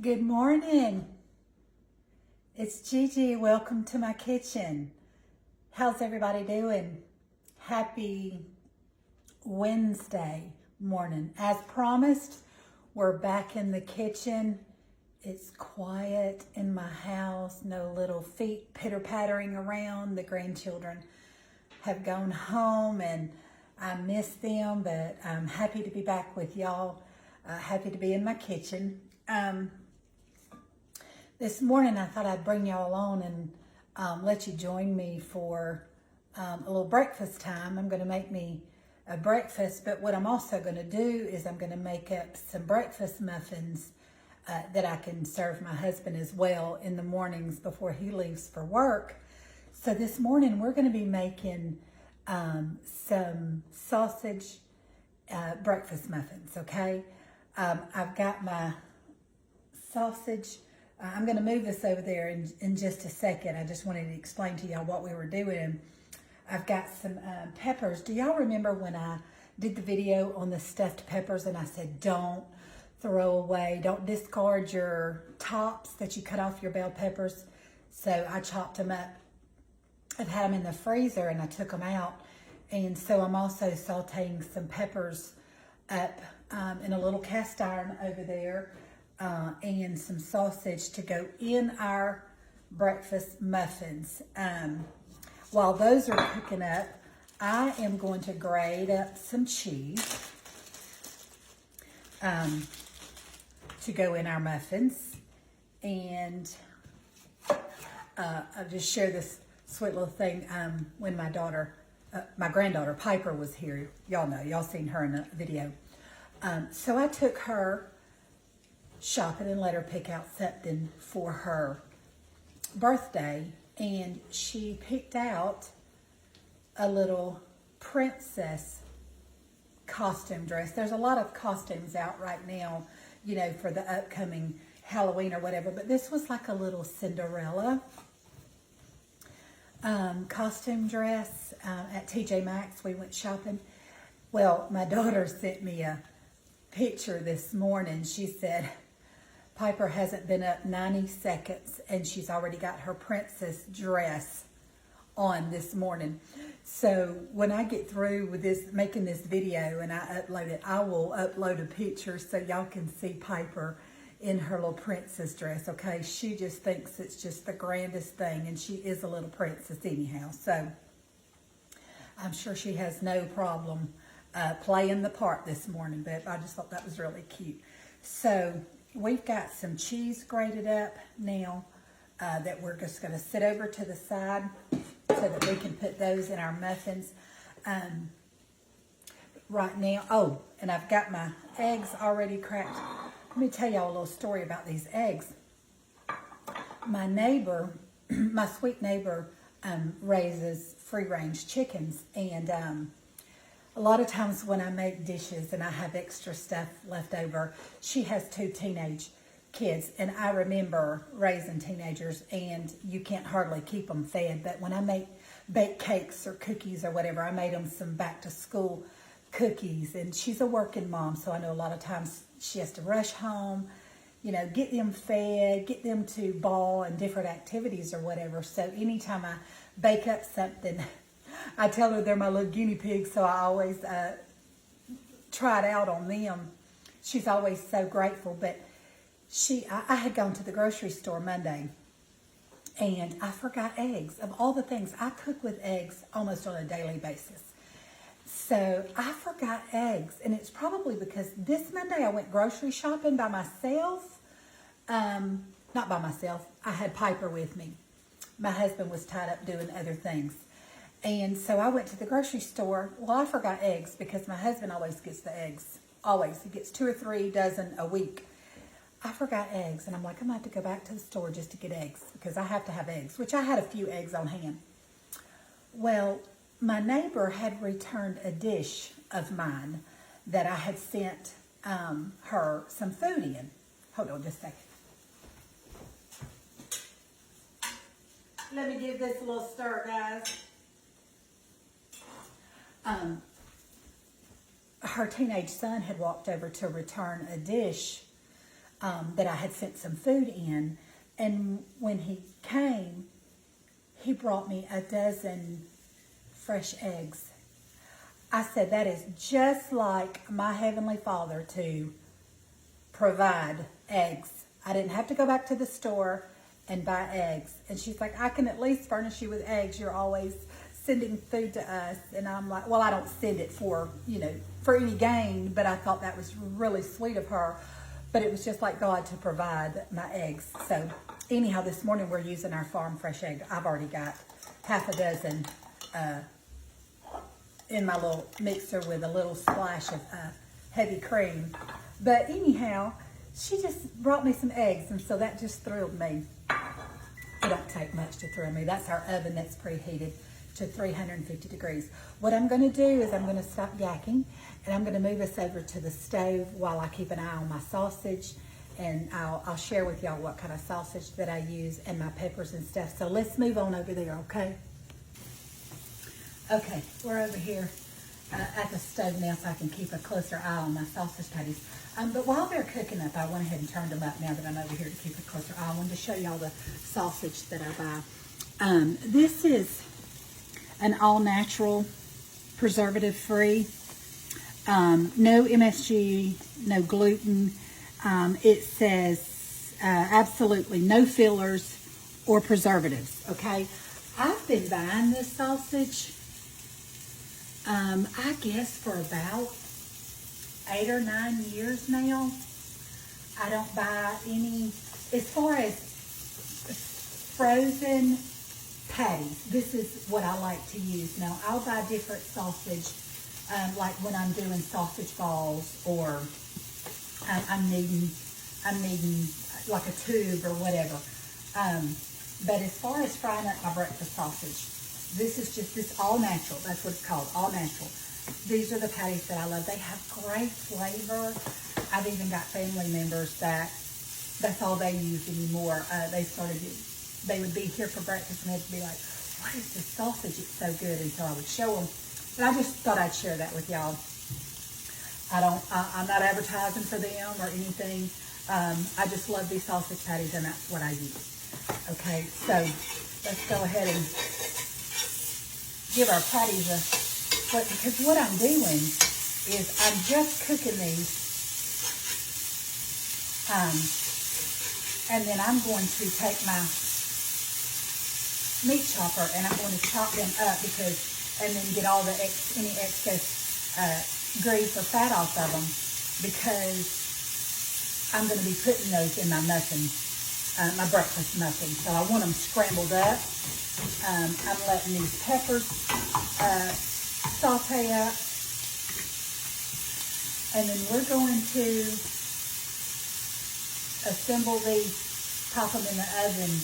Good morning. It's Gigi. Welcome to my kitchen. How's everybody doing? Happy Wednesday morning. As promised, we're back in the kitchen. It's quiet in my house. No little feet pitter-pattering around. The grandchildren have gone home and I miss them, but I'm happy to be back with y'all. Happy to be in my kitchen. This morning I thought I'd bring y'all along and let you join me for a little breakfast time. I'm going to make me a breakfast, but what I'm also going to do is I'm going to make up some breakfast muffins that I can serve my husband as well in the mornings before he leaves for work. So this morning we're going to be making some sausage breakfast muffins, okay? I've got my sausage. I'm going to move this over there in just a second. I just wanted to explain to y'all what we were doing. I've got some peppers. Do y'all remember when I did the video on the stuffed peppers and I said don't throw away, don't discard your tops that you cut off your bell peppers? So I chopped them up. I've had them in the freezer and I took them out. And so I'm also sauteing some peppers up in a little cast iron over there. And some sausage to go in our breakfast muffins. While those are cooking up, I am going to grate up some cheese to go in our muffins. And I'll just share this sweet little thing. When my granddaughter Piper was here, y'all know, y'all seen her in the video. So I took her shopping and let her pick out something for her birthday, and she picked out a little princess costume dress. There's a lot of costumes out right now, you know, for the upcoming Halloween or whatever, but this was like a little Cinderella costume dress at TJ Maxx. We went shopping. Well, my daughter sent me a picture this morning. She said, Piper hasn't been up 90 seconds and she's already got her princess dress on this morning. So when I get through with this, making this video and I upload it, I will upload a picture so y'all can see Piper in her little princess dress, okay? She just thinks it's just the grandest thing, and she is a little princess anyhow. So I'm sure she has no problem playing the part this morning, but I just thought that was really cute. So we've got some cheese grated up now that we're just going to sit over to the side so that we can put those in our muffins right now. Oh, and I've got my eggs already cracked. Let me tell y'all a little story about these eggs. My neighbor, my sweet neighbor, raises free-range chickens, and a lot of times when I make dishes and I have extra stuff left over, she has 2 teenage kids, and I remember raising teenagers and you can't hardly keep them fed, but when I bake cakes or cookies or whatever, I made them some back to school cookies, and she's a working mom, so I know a lot of times she has to rush home, you know, get them fed, get them to ball and different activities or whatever. So anytime I bake up something, I tell her they're my little guinea pigs, so I always try it out on them. She's always so grateful. But I had gone to the grocery store Monday, and I forgot eggs. Of all the things, I cook with eggs almost on a daily basis. So I forgot eggs, and it's probably because this Monday I went grocery shopping by myself. Not by myself. I had Piper with me. My husband was tied up doing other things. And so I went to the grocery store. Well, I forgot eggs because my husband always gets the eggs. Always. He gets 2 or 3 dozen a week. I forgot eggs, and I'm like, I'm going to have to go back to the store just to get eggs because I have to have eggs, which I had a few eggs on hand. Well, my neighbor had returned a dish of mine that I had sent her some food in. Hold on just a second. Let me give this a little stir, guys. Her teenage son had walked over to return a dish that I had sent some food in. And when he came, he brought me a dozen fresh eggs. I said, that is just like my Heavenly Father to provide eggs. I didn't have to go back to the store and buy eggs. And she's like, I can at least furnish you with eggs. You're always sending food to us. And I'm like, well, I don't send it for, for any gain, but I thought that was really sweet of her. But it was just like God to provide my eggs. So anyhow, this morning we're using our farm fresh egg. I've already got half a dozen in my little mixer with a little splash of heavy cream. But anyhow, she just brought me some eggs, and so that just thrilled me. It don't take much to thrill me. That's our oven that's preheated to 350 degrees. What I'm going to do is I'm going to stop yakking, and I'm going to move us over to the stove while I keep an eye on my sausage, and I'll share with y'all what kind of sausage that I use and my peppers and stuff. So let's move on over there, okay? Okay, we're over here at the stove now so I can keep a closer eye on my sausage patties. But while they're cooking up, I went ahead and turned them up now that I'm over here to keep a closer eye. I wanted to show y'all the sausage that I buy. This is an all-natural, preservative-free, no MSG, no gluten. It says absolutely no fillers or preservatives, okay? I've been buying this sausage, I guess for about 8 or 9 years now. I don't buy any, as far as frozen patties, this is what I like to use. Now, I'll buy different sausage, like when I'm doing sausage balls, or I'm needing like a tube or whatever. But as far as frying up my breakfast sausage, this is just this all natural. That's what it's called, all natural. These are the patties that I love. They have great flavor. I've even got family members that's all they use anymore. They would be here for breakfast and they'd be like, what is this sausage? It's so good. And so I would show them. And I just thought I'd share that with y'all. I'm not advertising for them or anything. I just love these sausage patties, and that's what I use. Okay, so let's go ahead and give our patties a flip, because what I'm doing is I'm just cooking these, and then I'm going to take my meat chopper and I'm going to chop them up, and then get all any excess grease or fat off of them, because I'm going to be putting those in my muffins. My breakfast muffins. So I want them scrambled up. I'm letting these peppers saute up. And then we're going to assemble these, pop them in the oven,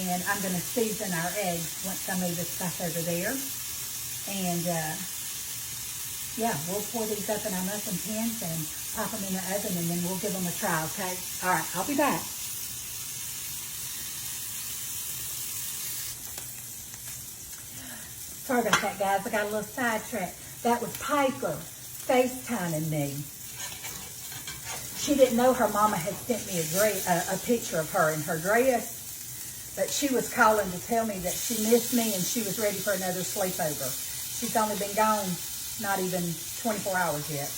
and I'm going to season our eggs once I move this stuff over there. And yeah, we'll pour these up in our muffin pans and pop them in the oven, and then we'll give them a try, okay? All right, I'll be back. Sorry about that, guys. I got a little sidetracked. That was Piper FaceTiming me. She didn't know her mama had sent me a picture of her in her dress, but she was calling to tell me that she missed me and she was ready for another sleepover. She's only been gone not even 24 hours yet.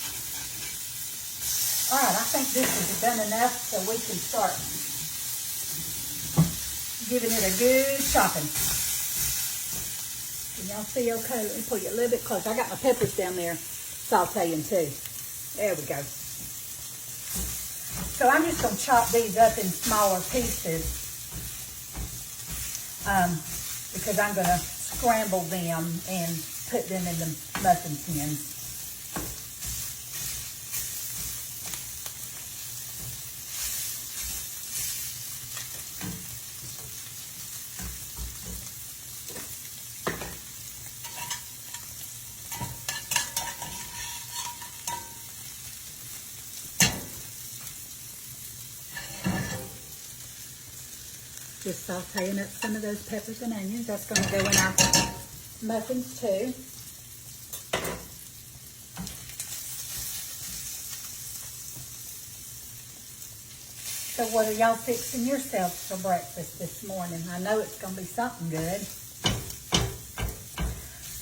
All right, I think this is done enough so we can start giving it a good chopping. Can y'all see okay? Let me pull you a little bit closer. I got my peppers down there sauteing too. There we go. So I'm just going to chop these up in smaller pieces because I'm going to scramble them and put them in the muffin tins. Just sauteing up some of those peppers and onions. That's going to go in our muffins too. So what are y'all fixing yourselves for breakfast this morning? I know it's going to be something good.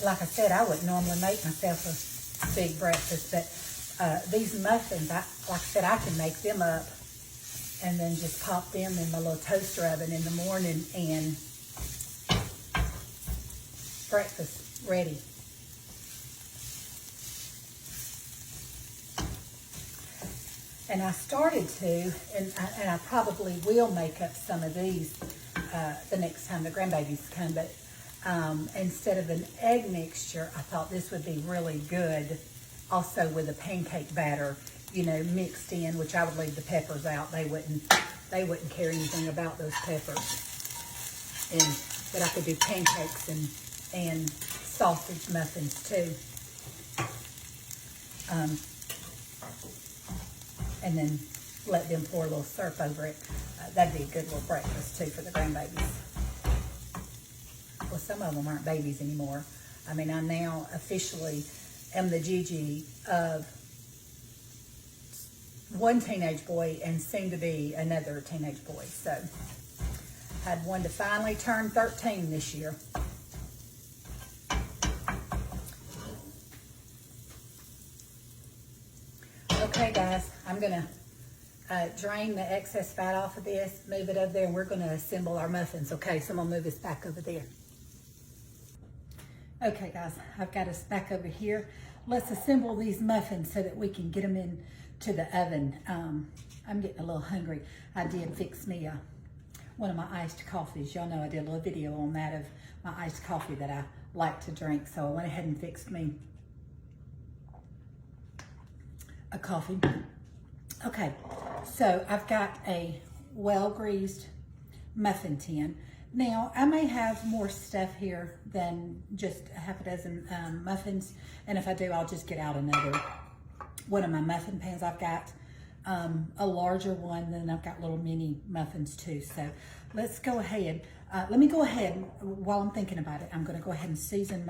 Like I said, I wouldn't normally make myself a big breakfast, but these muffins, like I said, I can make them up and then just pop them in my little toaster oven in the morning and breakfast ready. And I started to, and I probably will make up some of these the next time the grandbabies come, but instead of an egg mixture, I thought this would be really good also with a pancake batter, you know, mixed in, which I would leave the peppers out. They wouldn't care anything about those peppers. But I could do pancakes and sausage muffins too. And then let them pour a little syrup over it. That'd be a good little breakfast too for the grandbabies. Well, some of them aren't babies anymore. I mean, I now officially am the Gigi of one teenage boy and soon to be another teenage boy. So, had one to finally turn 13 this year. Okay, guys, I'm gonna drain the excess fat off of this, move it over there, and we're gonna assemble our muffins. Okay, so I'm gonna move this back over there. Okay, guys, I've got us back over here. Let's assemble these muffins so that we can get them into the oven. I'm getting a little hungry. I did fix me one of my iced coffees. Y'all know I did a little video on that of my iced coffee that I like to drink, so I went ahead and fixed me a coffee. Okay, so I've got a well-greased muffin tin. Now, I may have more stuff here than just a half a dozen muffins, and if I do, I'll just get out another one of my muffin pans. I've got a larger one, then I've got little mini muffins too. So let's go ahead. Let me go ahead, while I'm thinking about it, I'm gonna go ahead and season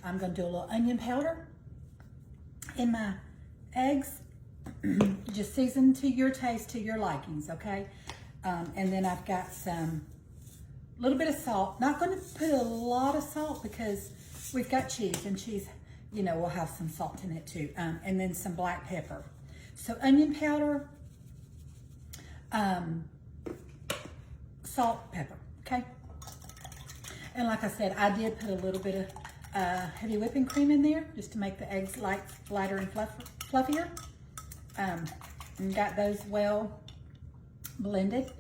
I'm gonna do a little onion powder in my eggs. Just season to your taste, to your likings, okay? And then I've got some little bit of salt. Not going to put a lot of salt because we've got cheese, and cheese, you know, will have some salt in it too. And then some black pepper. So onion powder, salt, pepper, okay? And like I said, I did put a little bit of heavy whipping cream in there just to make the eggs lighter and fluffier. And got those well blended.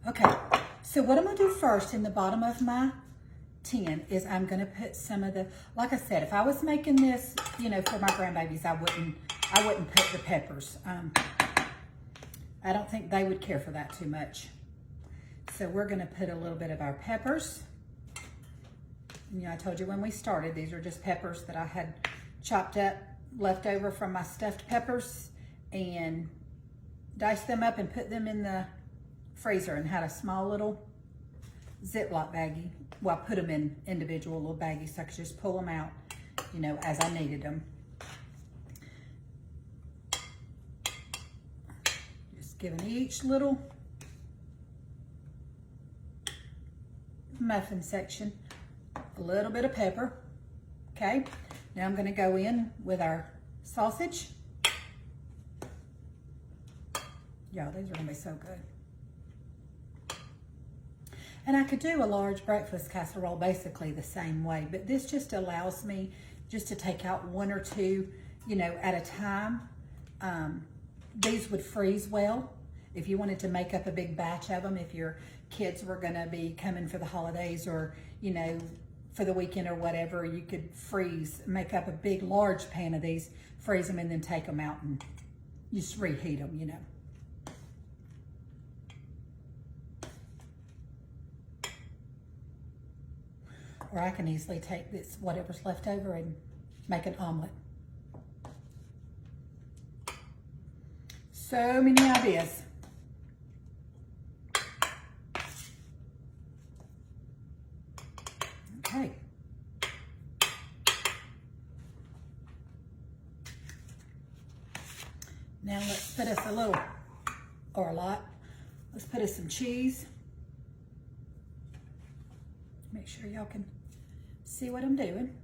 Okay, so what I'm gonna do first in the bottom of my tin is I'm gonna put some of the, like I said, if I was making this, you know, for my grandbabies, I wouldn't put the peppers. I don't think they would care for that too much. So we're gonna put a little bit of our peppers. You know, I told you when we started, these are just peppers that I had chopped up, left over from my stuffed peppers, and diced them up and put them in the freezer, and had a small little Ziploc baggie. Well, I put them in individual little baggies so I could just pull them out, you know, as I needed them. Just giving each little muffin section a little bit of pepper. Okay, now I'm going to go in with our sausage. Y'all, these are going to be so good. And I could do a large breakfast casserole basically the same way, but this just allows me just to take out one or two, you know, at a time. These would freeze well if you wanted to make up a big batch of them, if your kids were going to be coming for the holidays or, you know, for the weekend or whatever. You could make up a big, large pan of these, freeze them, and then take them out and just reheat them, you know. Or I can easily take this, whatever's left over, and make an omelet. So many ideas. Okay. Now let's put us a little or a lot. Let's put in some cheese. Make sure y'all can see what I'm doing.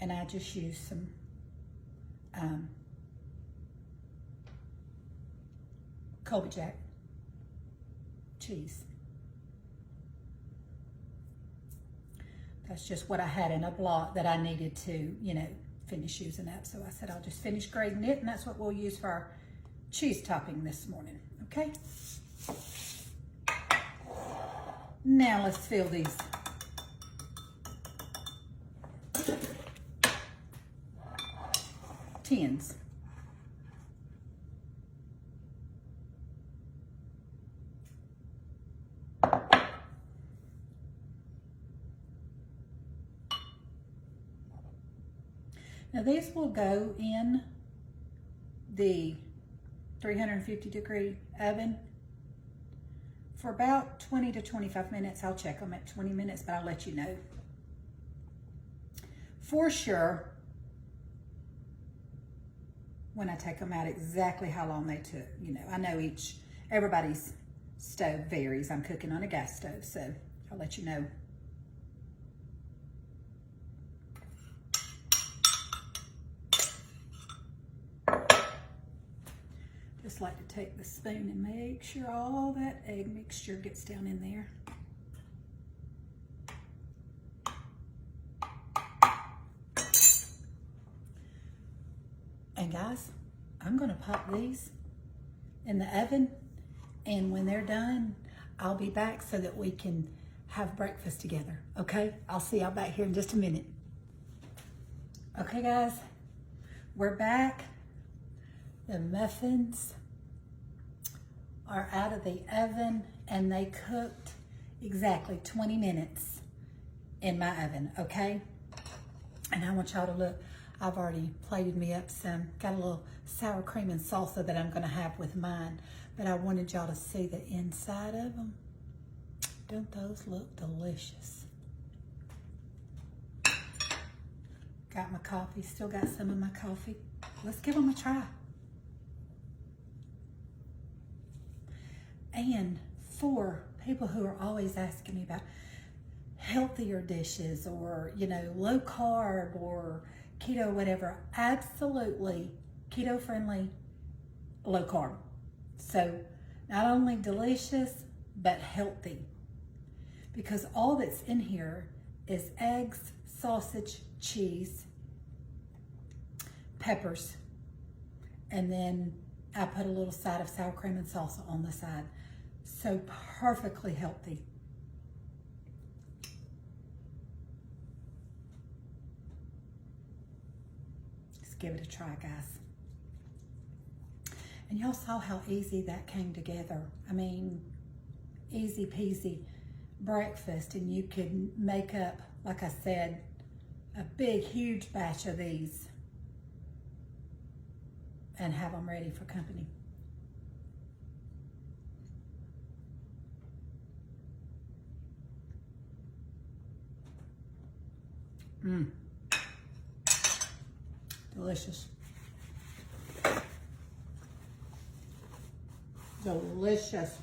And I just use some Colby Jack cheese. That's just what I had in a block that I needed to, you know, finish using up. So I said I'll just finish grating it, and that's what we'll use for our cheese topping this morning, okay? Now let's fill these tins. Now these will go in the 350-degree oven for about 20 to 25 minutes. I'll check them at 20 minutes, but I'll let you know. For sure, when I take them out, exactly how long they took. You know, I know everybody's stove varies. I'm cooking on a gas stove, so I'll let you know. Just like to take the spoon and make sure all that egg mixture gets down in there. And guys, I'm gonna pop these in the oven, and when they're done, I'll be back so that we can have breakfast together, okay? I'll see y'all back here in just a minute. Okay guys, we're back. The muffins are out of the oven, and they cooked exactly 20 minutes in my oven, okay? And I want y'all to look. I've already plated me up some, got a little sour cream and salsa that I'm gonna have with mine, but I wanted y'all to see the inside of them. Don't those look delicious? Got my coffee, still got some of my coffee. Let's give them a try. And for people who are always asking me about healthier dishes, or, you know, low carb or keto, whatever, absolutely keto friendly, low carb. So not only delicious, but healthy, because all that's in here is eggs, sausage, cheese, peppers, and then I put a little side of sour cream and salsa on the side. So perfectly healthy. Just give it a try, guys. And y'all saw how easy that came together. I mean, easy peasy breakfast, and you could make up, like I said, a big, huge batch of these and have them ready for company. Delicious. Delicious.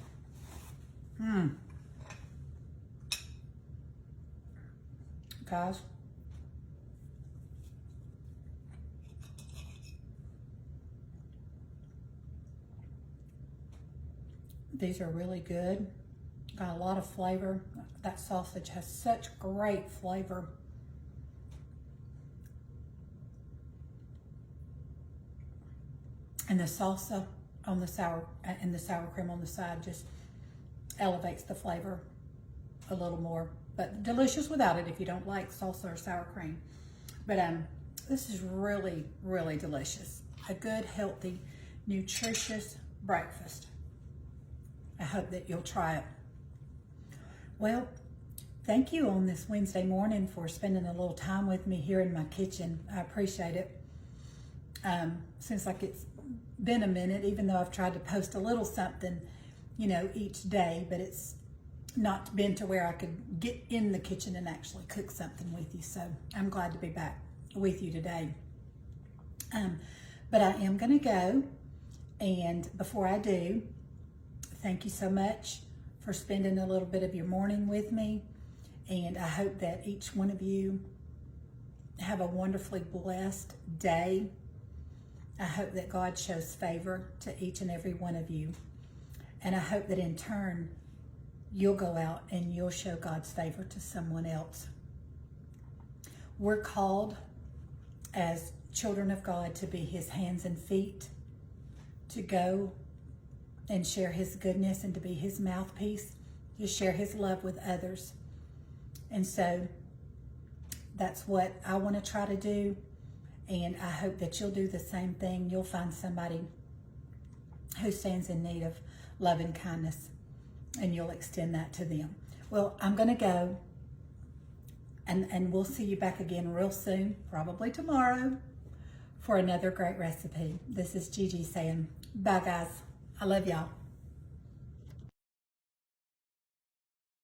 Guys, these are really good. Got a lot of flavor. That sausage has such great flavor. And the salsa on the sour cream on the side just elevates the flavor a little more. But delicious without it if you don't like salsa or sour cream. But this is really, really delicious. A good, healthy, nutritious breakfast. I hope that you'll try it. Well, thank you on this Wednesday morning for spending a little time with me here in my kitchen. I appreciate it. Seems like it's been a minute, even though I've tried to post a little something, you know, each day, but it's not been to where I could get in the kitchen and actually cook something with you. So I'm glad to be back. with you today. But I am going to go, and before I do, thank you so much for spending a little bit of your morning with me, and I hope that each one of you have a wonderfully blessed day. I hope that God shows favor to each and every one of you, and I hope that in turn you'll go out and you'll show God's favor to someone else. We're called as children of God to be his hands and feet, to go and share his goodness and to be his mouthpiece, to share his love with others. And so that's what I want to try to do, and I hope that you'll do the same thing. You'll find somebody who stands in need of love and kindness, and you'll extend that to them. Well, I'm going to go, and we'll see you back again real soon, probably tomorrow, for another great recipe. This is Gigi saying, bye guys. I love y'all.